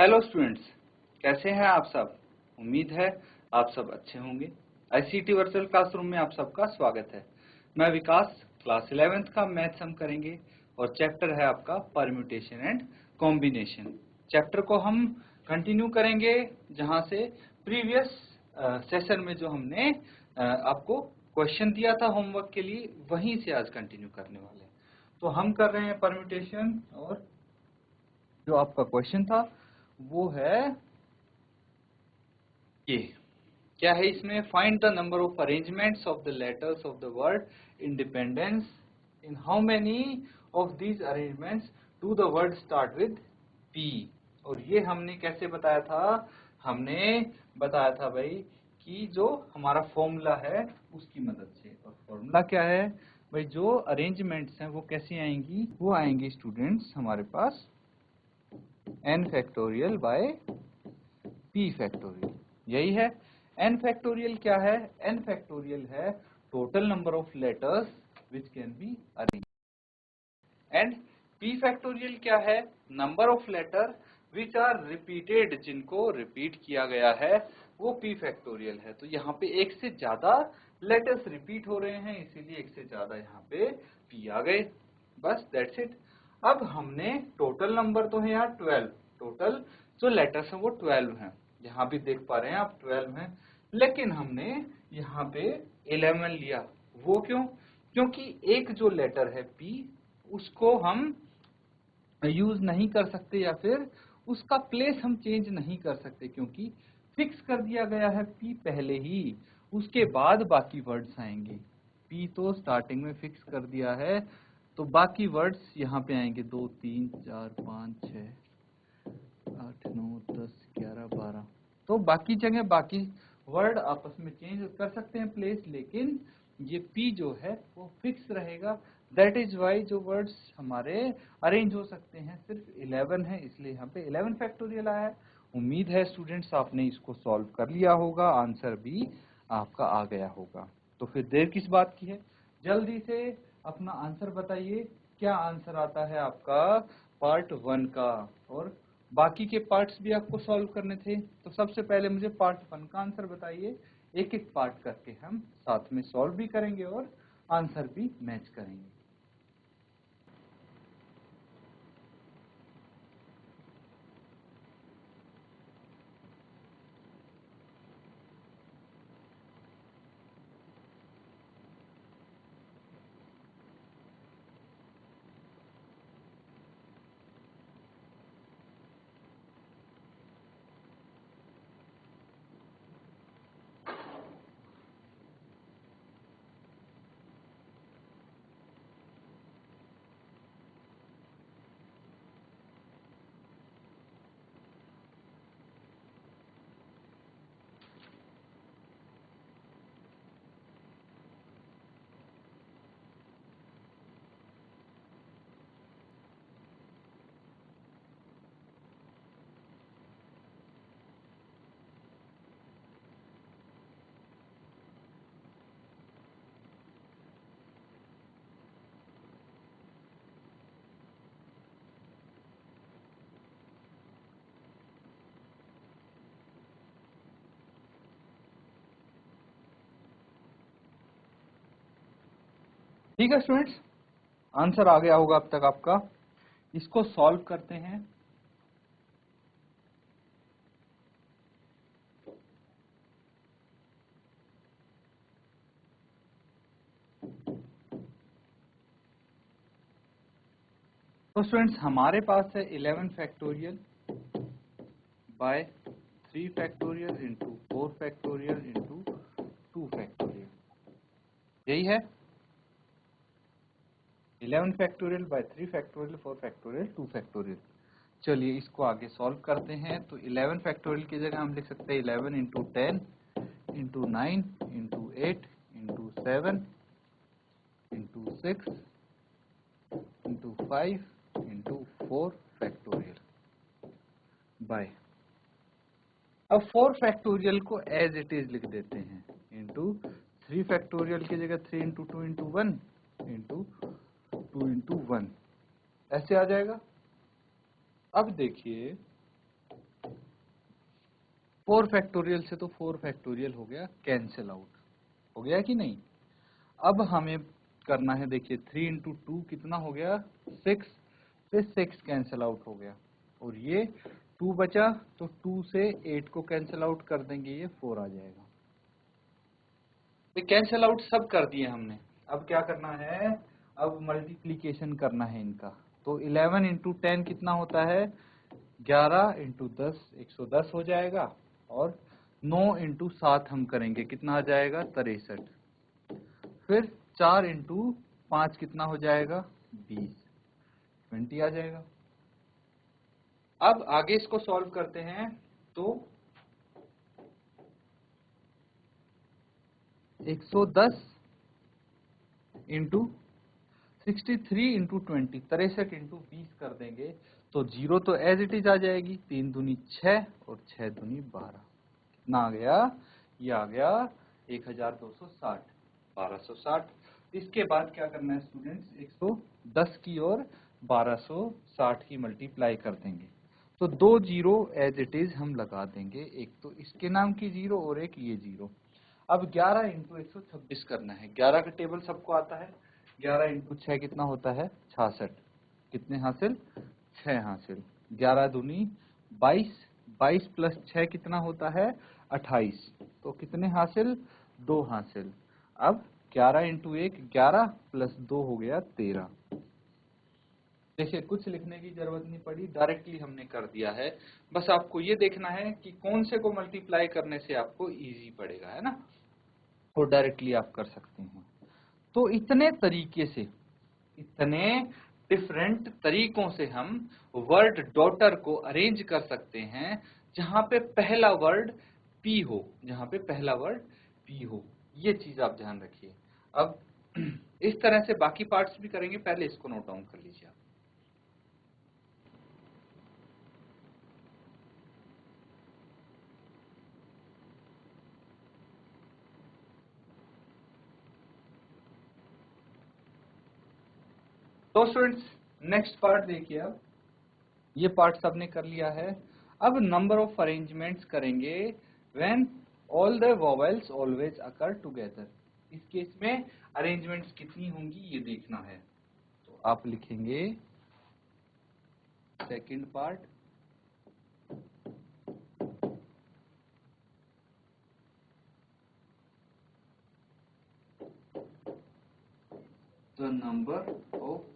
Hello students, कैसे हैं आप सब। उम्मीद है आप सब अच्छे होंगे। आईसीटी वर्चुअल क्लासरूम में आप सबका स्वागत है। मैं विकास, क्लास 11th का मैथ्स हम करेंगे और चैप्टर है आपका परम्यूटेशन एंड कॉम्बिनेशन। चैप्टर को हम कंटिन्यू करेंगे जहां से प्रीवियस सेशन में जो हमने आपको क्वेश्चन दिया था होमवर्क के लिए, वहीं से आज कंटिन्यू करने वाले हैं। तो हम कर रहे हैं परम्यूटेशन और जो आपका क्वेश्चन था वो है ये। क्या है इसमें? Find the number of arrangements of the letters of the word independence in how many of these arrangements do the word start with P. और ये हमने कैसे बताया था? हमने बताया था भाई कि जो हमारा फॉर्मूला है उसकी मदद से। और फॉर्मूला क्या है भाई? जो अरेंजमेंट्स हैं वो कैसे आएंगी? वो आएंगी स्टूडेंट्स हमारे पास n factorial by p factorial. यही है। n फैक्टोरियल क्या है? n फैक्टोरियल है total number of letters which can be arranged. And p factorial क्या है? Number of letter which are repeated, जिनको रिपीट किया गया है वो p फैक्टोरियल है। तो यहाँ पे एक से ज्यादा लेटर्स रिपीट हो रहे हैं, इसीलिए एक से ज्यादा यहाँ पे p आ गए। बस दैट्स इट। अब हमने टोटल नंबर तो है यहाँ 12, टोटल जो लेटर्स हैं वो 12 हैं। यहाँ भी देख पा रहे हैं आप 12 हैं, लेकिन हमने यहाँ पे 11 लिया। वो क्यों? क्योंकि एक जो लेटर है p, उसको हम यूज नहीं कर सकते या फिर उसका प्लेस हम चेंज नहीं कर सकते, क्योंकि फिक्स कर दिया गया है p पहले ही, उसके बाद बाकी वर्ड्स आएंगे। p तो स्टार्टिंग में फिक्स कर दिया है, तो बाकी वर्ड्स यहाँ पे आएंगे 2 3 4 5 6 8 9 10 11 12। तो बाकी जगह बाकी वर्ड आपस में चेंज कर सकते हैं प्लेस, लेकिन ये p जो है वो फिक्स रहेगा। दैट इज वाई जो वर्ड्स हमारे अरेंज हो सकते हैं सिर्फ 11 है, इसलिए यहाँ पे 11 फैक्टोरियल आया है। उम्मीद है स्टूडेंट्स आपने इसको सॉल्व कर लिया होगा, आंसर भी आपका आ गया होगा। तो फिर देर किस बात की है, जल्दी से अपना आंसर बताइए। क्या आंसर आता है आपका पार्ट 1 का? और बाकी के पार्ट्स भी आपको सॉल्व करने थे, तो सबसे पहले मुझे पार्ट 1 का आंसर बताइए। एक एक पार्ट करके हम साथ में सॉल्व भी करेंगे और आंसर भी मैच करेंगे। ठीक है स्टूडेंट्स, आंसर आ गया होगा अब तक आपका। इसको सॉल्व करते हैं। तो स्टूडेंट्स हमारे पास है 11 factorial by 3 factorial into 4 factorial into 2 factorial. यही है 11 factorial by 3 factorial 4 factorial 2 factorial. चलिए इसको आगे सॉल्व करते हैं। तो 11 फैक्टोरियल की जगह हम लिख सकते हैं 11 into 10 into 9 into 8 into 7 into 6 into 5 into 4 factorial by. अब 4 फैक्टोरियल को एज इट इज लिख देते हैं इंटू 3 फैक्टोरियल की जगह 3 इंटू 2 इंटू 1 इंटू 2 इंटू 1, ऐसे आ जाएगा। अब देखिए 4 फैक्टोरियल से तो 4 फैक्टोरियल हो गया कैंसिल आउट, हो गया कि नहीं। अब हमें करना है, देखिए 3 इंटू 2 कितना हो गया 6, से 6 कैंसिल आउट हो गया, और ये 2 बचा, तो 2 से 8 को कैंसिल आउट कर देंगे, ये 4 आ जाएगा। तो कैंसिल आउट सब कर दिए हमने, अब क्या करना है, अब मल्टीप्लीकेशन करना है इनका। तो 11 इंटू 10 कितना होता है 11 इंटू 10 110 हो जाएगा, और 9 इंटू 7 हम करेंगे, कितना आ जाएगा 63। फिर 4 इंटू 5 कितना हो जाएगा 20 आ जाएगा। अब आगे इसको सॉल्व करते हैं, तो 110 इंटू 63 इंटू 20 63 इंटू 20 कर देंगे, तो 0 तो एज इट इज आ जाएगी, 3 दूनी 6 और 6 दूनी 12, कितना आ गया, ये आ गया 1260, 1260। इसके बाद क्या करना है स्टूडेंट्स, 110 की और 1260 की मल्टीप्लाई कर देंगे, तो 2 जीरो एज इट इज हम लगा देंगे, एक तो इसके नाम की 0 और एक ये 0। अब 11 इंटू 126 करना है, 11 का टेबल सबको आता है, 11 इंटू 6 कितना होता है 66, कितने हासिल 6 हासिल, 11 दूनी 22, 22 प्लस 6 कितना होता है 28, तो कितने हासिल 2 हासिल। अब 11 इंटू 1 11 प्लस 2 हो गया 13। देखिए कुछ लिखने की जरूरत नहीं पड़ी, डायरेक्टली हमने कर दिया है, बस आपको ये देखना है कि कौन से को मल्टीप्लाई करने से आपको इजी पड़ेगा, है ना, और डायरेक्टली आप कर सकते हैं। तो इतने तरीके से, इतने डिफरेंट तरीकों से हम वर्ड डॉटर को अरेंज कर सकते हैं, जहां पे पहला वर्ड पी हो, जहां पे पहला वर्ड पी हो, ये चीज आप ध्यान रखिए। अब इस तरह से बाकी पार्ट्स भी करेंगे, पहले इसको नोट डाउन कर लीजिए आप। तो स्टूडेंट्स नेक्स्ट पार्ट देखिए, अब ये पार्ट सबने कर लिया है। अब नंबर ऑफ अरेंजमेंट्स करेंगे when all the vowels always occur together. इस केस में अरेंजमेंट्स कितनी होंगी ये देखना है, तो आप लिखेंगे second part, the number of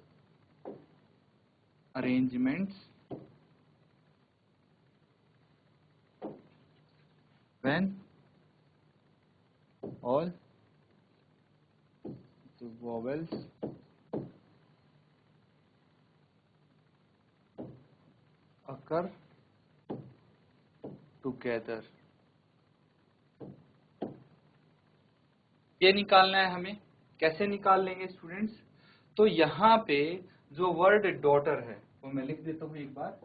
arrangements when all the vowels occur together। ये निकालना है हमें, कैसे निकाल लेंगे स्टूडेंट्स, तो यहाँ पे जो वर्ड डॉटर है वो मैं लिख देता हूँ एक बार,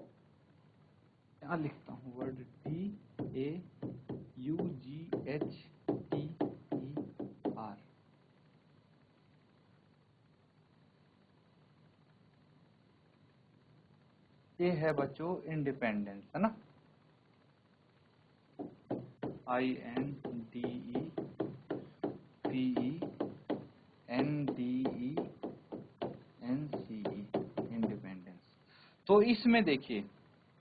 यहाँ लिखता हूँ वर्ड DAUGHTER। ये है बच्चों इंडिपेंडेंस, है ना, INDEPENDENCE, तो इसमें देखिए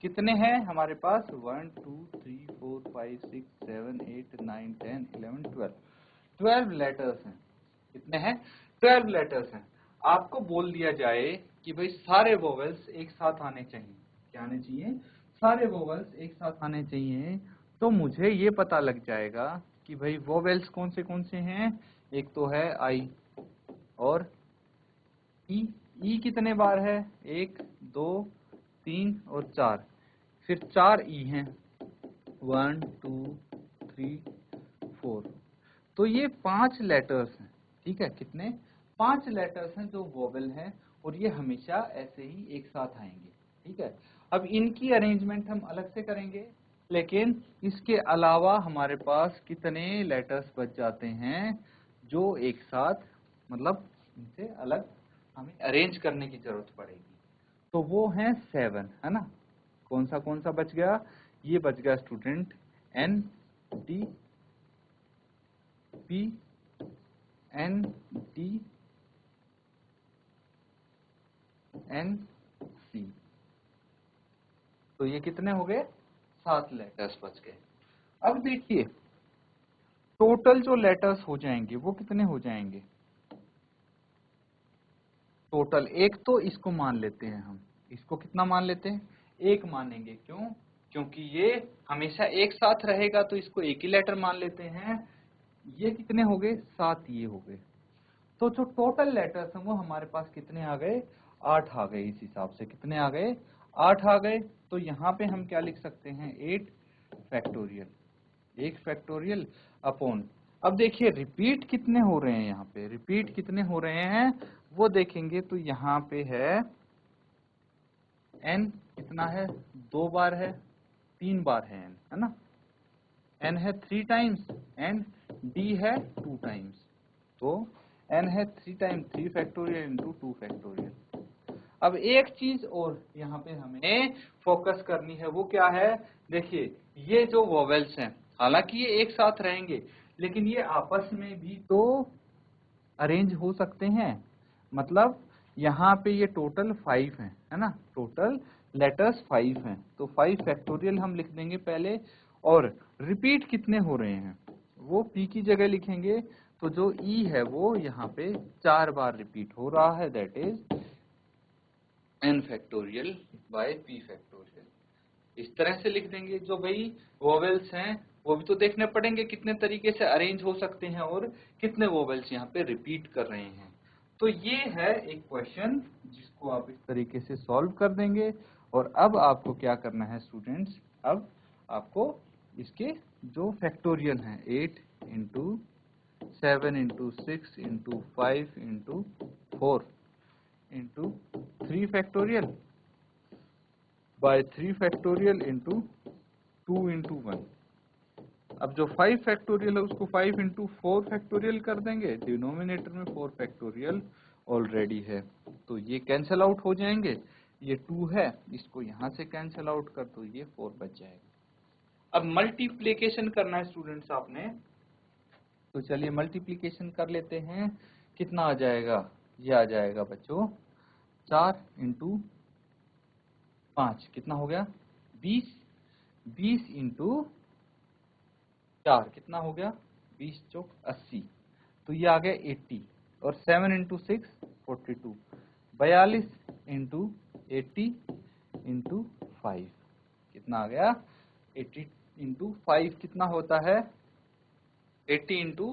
कितने हैं हमारे पास 1 2 3 4 5 6 7 8 9 10 11 12 12 लेटर्स हैं। कितने हैं 12 लेटर्स हैं। आपको बोल दिया जाए कि भाई सारे वोवेल्स एक साथ आने चाहिए, क्या आने चाहिए, सारे वोवेल्स एक साथ आने चाहिए, तो मुझे ये पता लग जाएगा कि भाई वोवेल्स कौन से हैं। एक तो है आई, और ई, ई कितने बार है 1 2 3 और 4, फिर 4 ई हैं 1 2 3 4, तो ये 5 लेटर्स हैं, ठीक है, कितने 5 लेटर्स हैं जो वोवेल हैं, और ये हमेशा ऐसे ही एक साथ आएंगे, ठीक है। अब इनकी अरेंजमेंट हम अलग से करेंगे, लेकिन इसके अलावा हमारे पास कितने लेटर्स बच जाते हैं जो एक साथ, मतलब इनसे अलग हमें अरेंज करने की जरूरत पड़ेगी, तो वो हैं 7, है ना। कौन सा बच गया, ये बच गया student N D P N D N C। तो ये कितने हो गए? 7 लेटर्स बच गए। अब देखिए टोटल जो लेटर्स हो जाएंगे वो कितने हो जाएंगे? टोटल एक तो इसको मान लेते हैं हम, इसको कितना मान लेते हैं? 1 मानेंगे। क्यों? क्योंकि ये हमेशा एक साथ रहेगा तो इसको एक ही लेटर मान लेते हैं। ये कितने हो गए? 7 ये हो गए। तो जो टोटल लेटर्स हैं वो हमारे पास कितने आ गए? 8 आ गए। इस हिसाब से कितने आ गए? 8 आ गए। तो यहाँ पे हम क्या लिख सकते हैं? 8 फैक्टोरियल, 1 फैक्टोरियल अपॉन, अब देखिए रिपीट कितने हो रहे हैं यहाँ पे, रिपीट कितने हो रहे हैं वो देखेंगे तो यहाँ पे है n कितना है? 2 बार है, 3 बार है n, है ना? n है 3 टाइम्स एंड d है 2 टाइम्स, तो n है 3 टाइम्स 3 फैक्टोरियल इंटू 2 फैक्टोरियल। अब एक चीज और यहाँ पे हमें फोकस करनी है, वो क्या है? देखिए ये जो वोवेल्स हैं, हालांकि ये एक साथ रहेंगे लेकिन ये आपस में भी तो अरेंज हो सकते हैं। मतलब यहाँ पे ये टोटल 5 है ना? टोटल लेटर्स 5 हैं, तो 5 फैक्टोरियल हम लिख देंगे पहले। और रिपीट कितने हो रहे हैं वो p की जगह लिखेंगे, तो जो e है वो यहाँ पे 4 बार रिपीट हो रहा है, that is n factorial by p factorial. इस तरह से लिख देंगे। जो भाई वोवेल्स हैं वो भी तो देखने पड़ेंगे कितने तरीके से अरेंज हो सकते हैं और कितने वोवेल्स यहाँ पे रिपीट कर रहे हैं। तो ये है एक क्वेश्चन जिसको आप इस तरीके से सॉल्व कर देंगे। और अब आपको क्या करना है स्टूडेंट्स? अब आपको इसके जो फैक्टोरियल हैं 8 into 7 into 6 into 5 into 4 into 3 factorial by 3 factorial into 2 into 1। अब जो 5 फैक्टोरियल है उसको 5 इंटू 4 फैक्टोरियल कर देंगे, डिनोमिनेटर में 4 फैक्टोरियल ऑलरेडी है तो ये कैंसिल आउट हो जाएंगे। ये 2 है, इसको यहाँ से कैंसिल आउट कर दो, ये 4 बच जाएगा। अब मल्टीप्लीकेशन करना है स्टूडेंट्स आपने, तो चलिए मल्टीप्लीकेशन कर लेते हैं। कितना आ जाएगा? ये आ जाएगा बच्चों 4 इंटू 5 कितना हो गया? 20। 20 इंटू 4 कितना हो गया? 20 चौक 80, तो ये आ गया 80। और 7 इंटू 6 42, 42 इंटू 80 इंटू 5 कितना आ गया? 80 इंटू 5 कितना होता है? 80 इंटू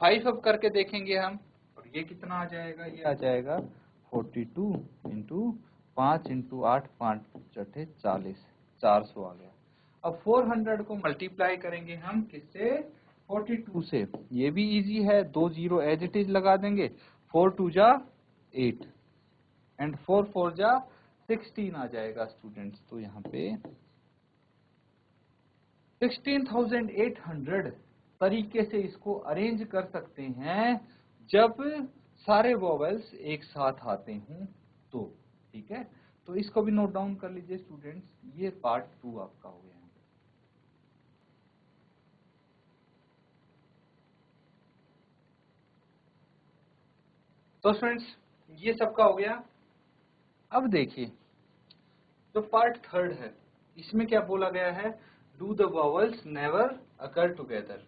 5 अब करके देखेंगे हम, और ये कितना आ जाएगा? ये आ जाएगा 42 इंटू 5 इंटू 8, 5 चौथे 40, 400 आ गया। अब 400 को मल्टीप्लाई करेंगे हम किससे? 42 से। ये भी इजी है, 2 जीरो एज इट इज लगा देंगे, 4 2 जा 8 एंड 4 4 जा 16 आ जाएगा स्टूडेंट्स। तो यहाँ पे 16,800 तरीके से इसको अरेंज कर सकते हैं जब सारे वोवेल्स एक साथ आते हों तो। ठीक है, तो इसको भी नोट डाउन कर लीजिए स्टूडेंट्स, ये पार्ट 2 आपका हो गया। तो स्टूडेंट्स ये सबका हो गया। अब देखिए जो पार्ट 3 है इसमें क्या बोला गया है? Do the vowels never occur together.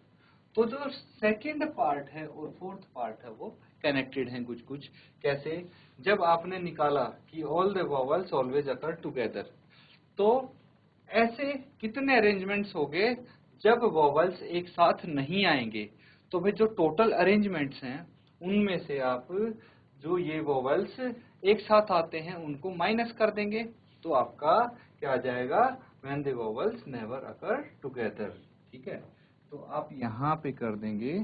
तो जो सेकंड पार्ट है और फोर्थ पार्ट है वो कनेक्टेड हैं कुछ कुछ। कैसे? जब आपने निकाला कि all the vowels always occur together, तो ऐसे कितने अरेंजमेंट्स हो गए जब वॉवल्स एक साथ नहीं आएंगे? तो भाई जो टोटल अरेंजमेंट्स हैं उनमें से आप जो ये वॉवल्स एक साथ आते हैं उनको माइनस कर देंगे, तो आपका क्या आ जाएगा? When the vowels never occur together. ठीक है, तो आप यहाँ पे कर देंगे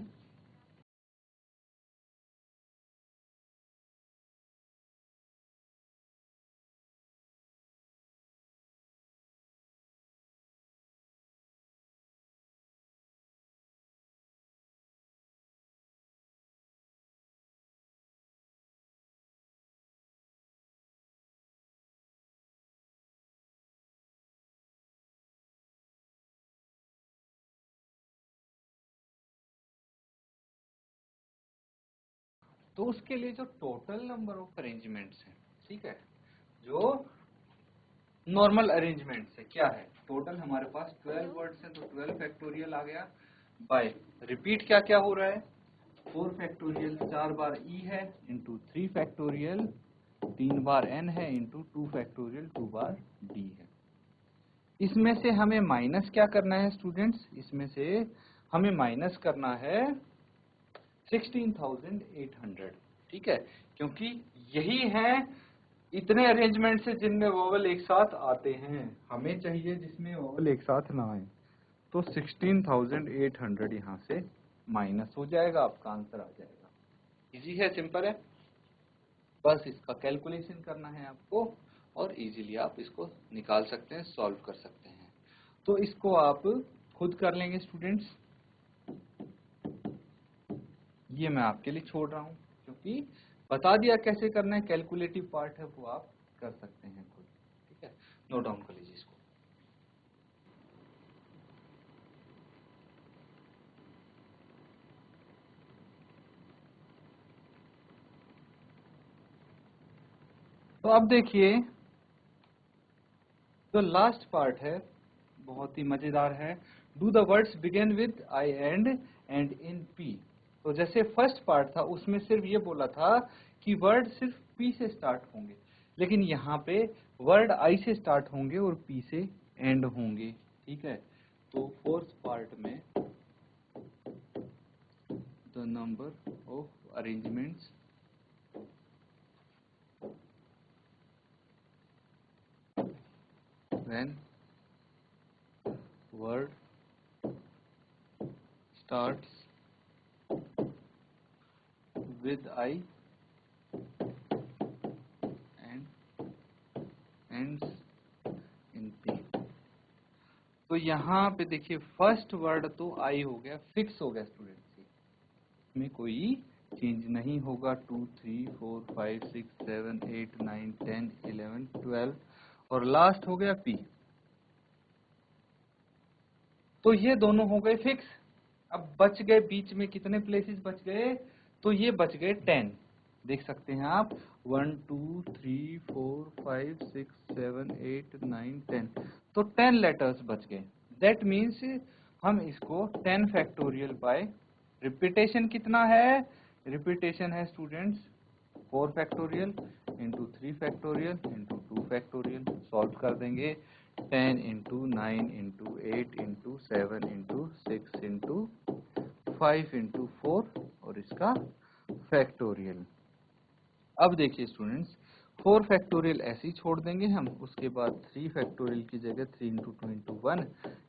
तो उसके लिए जो टोटल नंबर ऑफ अरेंजमेंट्स हैं, ठीक है, जो नॉर्मल अरेंजमेंट्स है क्या है, टोटल हमारे पास 12 वर्ड्स हैं, तो 12 फैक्टोरियल आ गया बाय रिपीट क्या क्या हो रहा है, 4 फैक्टोरियल 4 बार ई है इंटू 3 फैक्टोरियल 3 बार एन है इंटू 2 फैक्टोरियल 2 बार डी है। इसमें से हमें माइनस क्या करना है स्टूडेंट्स, इसमें से हमें माइनस करना है 16,800, ठीक है, क्योंकि यही है इतने अरेंजमेंट से जिनमें वोवल एक साथ आते हैं, हमें चाहिए जिसमें वोवल एक साथ ना आए, तो 16,800 यहाँ से माइनस हो जाएगा, आपका आंसर आ जाएगा। इजी है, सिंपल है, बस इसका कैलकुलेशन करना है आपको और इजीली आप इसको निकाल सकते हैं, सॉल्व कर सकते हैं। तो इसको आप खुद कर लेंगे स्टूडेंट्स, ये मैं आपके लिए छोड़ रहा हूं क्योंकि बता दिया कैसे करना है, कैलकुलेटिव पार्ट है वो आप कर सकते हैं खुद, ठीक है, नोट डाउन कर लीजिए इसको। तो अब देखिए जो लास्ट पार्ट है बहुत ही मजेदार है, do the words begin with I and in P. तो जैसे फर्स्ट पार्ट था उसमें सिर्फ ये बोला था कि वर्ड सिर्फ पी से स्टार्ट होंगे, लेकिन यहाँ पे वर्ड आई से स्टार्ट होंगे और पी से एंड होंगे, ठीक है। तो फोर्थ पार्ट में the number of arrangements when word starts with I and ends in P। तो यहाँ पे देखिए फर्स्ट वर्ड तो आई हो गया, फिक्स हो गया स्टूडेंट्स, इसमें कोई चेंज नहीं होगा। 2 3 4 5 6 7 8 9 10 11 12 और लास्ट हो गया पी। तो ये दोनों हो गए फिक्स। अब बच गए बीच में कितने प्लेसेस बच गए, तो ये बच गए 10, देख सकते हैं आप 1 2 3 4 5 6 7 8 9 10, तो 10 लेटर्स बच गए। दैट मीन्स हम इसको 10 फैक्टोरियल बाय रिपीटेशन कितना है, रिपीटेशन है students 4 factorial into 3 factorial into 2 factorial, solve कर देंगे 10 into 9 into 8 into 7 into 6 into 5 into 4 और इसका फैक्टोरियल। अब देखिए स्टूडेंट्स 4 फैक्टोरियल ऐसे ही छोड़ देंगे हम, उसके बाद 3 फैक्टोरियल की जगह 3 इंटू 2 इंटू 1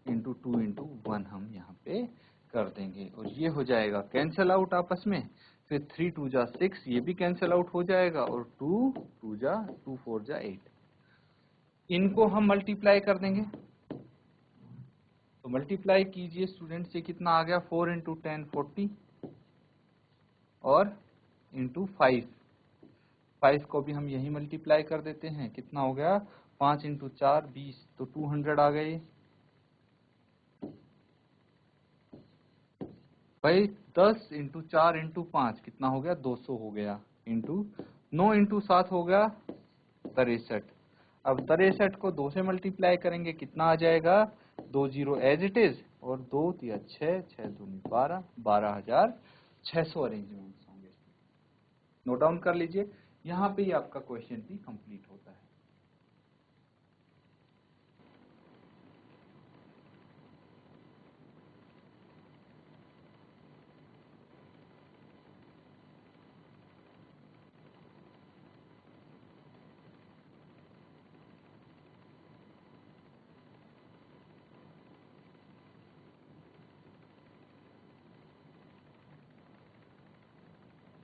इंटू 2 इंटू 1 हम यहाँ पे कर देंगे और ये हो जाएगा कैंसल आउट आपस में, फिर 3 2 जा 6 ये भी कैंसल आउट हो जाएगा और 2 2 जा 2 4 जा 8, इनको हम मल्टीप्लाई कर देंगे। तो मल्टीप्लाई कीजिए स्टूडेंट्स, ये कितना आ गया 4 इंटू 10 40 और इंटू 5 को भी हम यही मल्टीप्लाई कर देते हैं, कितना हो गया 5 इंटू 4 20, तो 200 आ गए भाई। 10 इंटू 4 इंटू 5 कितना हो गया 200 हो गया, इंटू 9 इंटू 7 हो गया 63। अब 63 को 2 से मल्टीप्लाई करेंगे कितना आ जाएगा 2 0 एज इट इज और 2 3 6 6 2 12 12,600 अरेंजमेंट्स होंगे। नोट डाउन कर लीजिए, यहाँ पे ही आपका क्वेश्चन भी कंप्लीट होता है।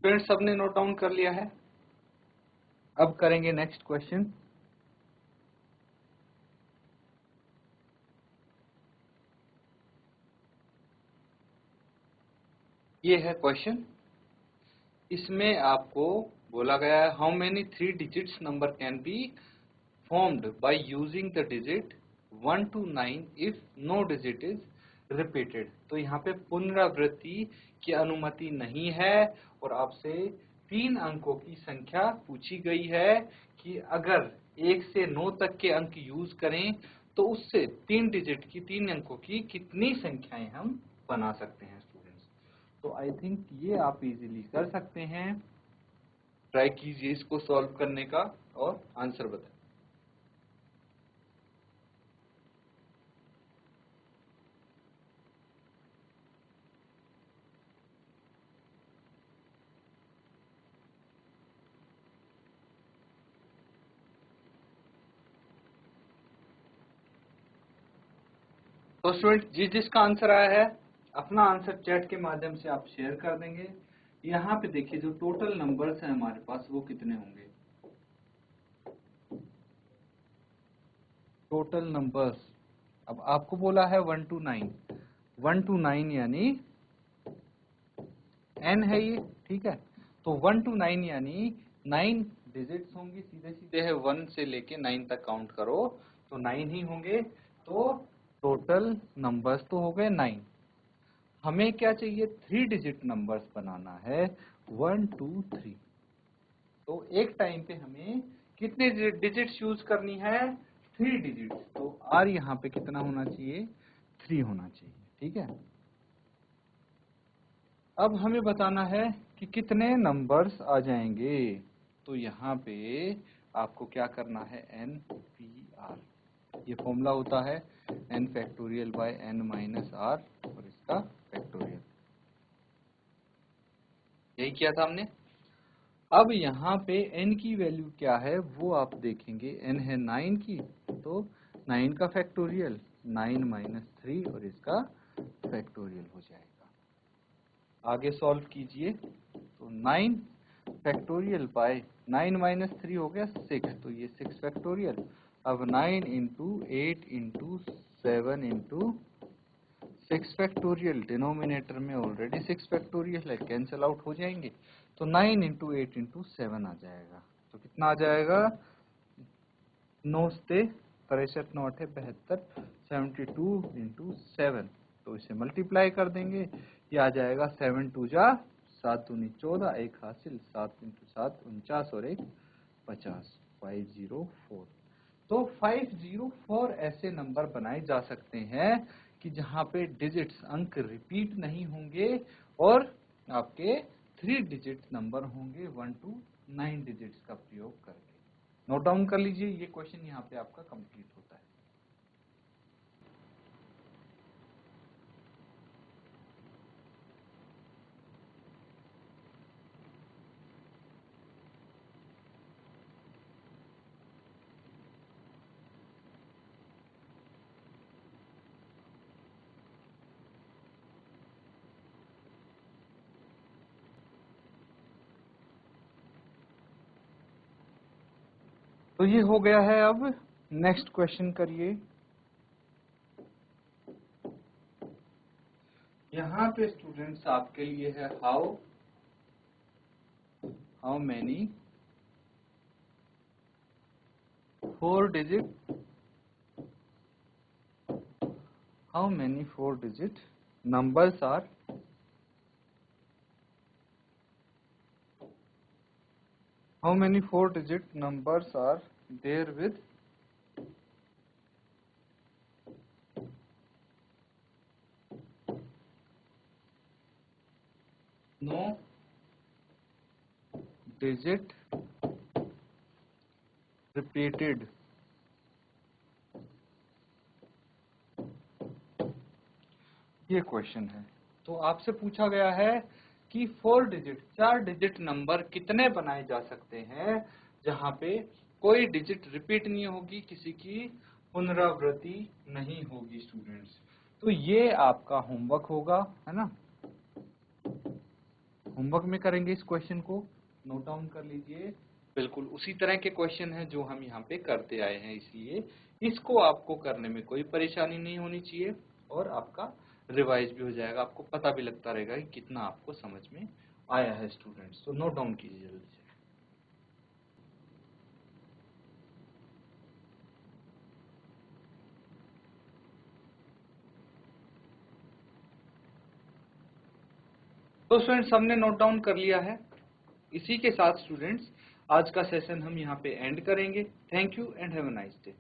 फ्रेंड्स सबने नोट डाउन कर लिया है, अब करेंगे नेक्स्ट क्वेश्चन। ये है क्वेश्चन, इसमें आपको बोला गया है how many 3 digits number can be formed by using the digit 1 to 9 if no digit is repeated. तो यहाँ पे पुनरावृत्ति की अनुमति नहीं है और आपसे 3 अंकों की संख्या पूछी गई है कि अगर 1 से 9 तक के अंक यूज करें तो उससे 3 डिजिट की 3 अंकों की कितनी संख्याएं हम बना सकते हैं स्टूडेंट्स। तो आई थिंक ये आप इजीली कर सकते हैं। ट्राई कीजिए इसको सॉल्व करने का और आंसर बताएं। तो स्टूडेंट जिसका आंसर आया है अपना आंसर चैट के माध्यम से आप शेयर कर देंगे। यहाँ पे देखिए जो टोटल नंबर्स हैं हमारे पास वो कितने होंगे। टोटल नंबर्स अब आपको बोला है 1 to 9, 1 to 9 यानी n है ये, ठीक है। तो 1 to 9 यानी 9 डिजिट्स होंगी, सीधे सीधे है 1 से लेके 9 तक काउंट करो तो 9 ही होंगे। तो टोटल नंबर्स तो हो गए 9। हमें क्या चाहिए, 3 डिजिट नंबर्स बनाना है 1 2 3। तो एक टाइम पे हमें कितने डिजिट्स यूज करनी है, 3 डिजिट्स। तो r यहाँ पे कितना होना चाहिए, 3 होना चाहिए, ठीक है। अब हमें बताना है कि कितने नंबर्स आ जाएंगे। तो यहाँ पे आपको क्या करना है, NPR, ये फॉर्मूला होता है n factorial bye n minus r और इसका फैक्टोरियल, यही किया था हमने। अब यहाँ पे n की वैल्यू क्या है वो आप देखेंगे, n है 9 की, तो 9 का फैक्टोरियल 9 माइनस 3 और इसका फैक्टोरियल हो जाएगा। आगे सॉल्व कीजिए तो 9 फैक्टोरियल बाय 9 माइनस 3 हो गया 6, तो ये 6 फैक्टोरियल। अब 9 into 8 into 7 into 6 factorial, denominator में ऑलरेडी 6 फैक्टोरियल है, कैंसिल आउट हो जाएंगे। तो 9 इंटू 8 इंटू 7 आ जाएगा। तो कितना आ जाएगा, 9 से 63 9 है 72, 72 इंटू 7, तो इसे मल्टीप्लाई कर देंगे, ये आ जाएगा 7 2 जा 7 दूनी 14, एक हासिल 7 इंटू 7 49 और एक 50, 504। तो 504 ऐसे नंबर बनाए जा सकते हैं कि जहां पे डिजिट्स अंक रिपीट नहीं होंगे और आपके 3 डिजिट नंबर होंगे 1 to 9 डिजिट्स का प्रयोग करके। नोट डाउन कर लीजिए, ये क्वेश्चन यहाँ पे आपका कंप्लीट होता है। तो ये हो गया है। अब नेक्स्ट क्वेश्चन करिए। यहाँ पे स्टूडेंट्स आपके लिए है how many 4 digit numbers are there with no digit repeated। ये क्वेश्चन है। तो आपसे पूछा गया है कि 4 डिजिट नंबर कितने बनाए जा सकते हैं जहां पे कोई डिजिट रिपीट नहीं होगी, किसी की पुनरावृत्ति नहीं होगी स्टूडेंट्स। तो ये आपका होमवर्क होगा, है ना। होमवर्क में करेंगे इस क्वेश्चन को, नोट डाउन कर लीजिए। बिल्कुल उसी तरह के क्वेश्चन हैं जो हम यहाँ पे करते आए हैं, इसलिए इसको आपको करने में कोई परेशानी नहीं होनी चाहिए और आपका रिवाइज भी हो जाएगा, आपको पता भी लगता रहेगा कि कितना आपको समझ में आया है स्टूडेंट्स। तो नोट डाउन कीजिए जल्दी से। तो स्टूडेंट्स हमने नोट डाउन कर लिया है। इसी के साथ स्टूडेंट्स आज का सेशन हम यहाँ पे एंड करेंगे। Thank you and have a nice day.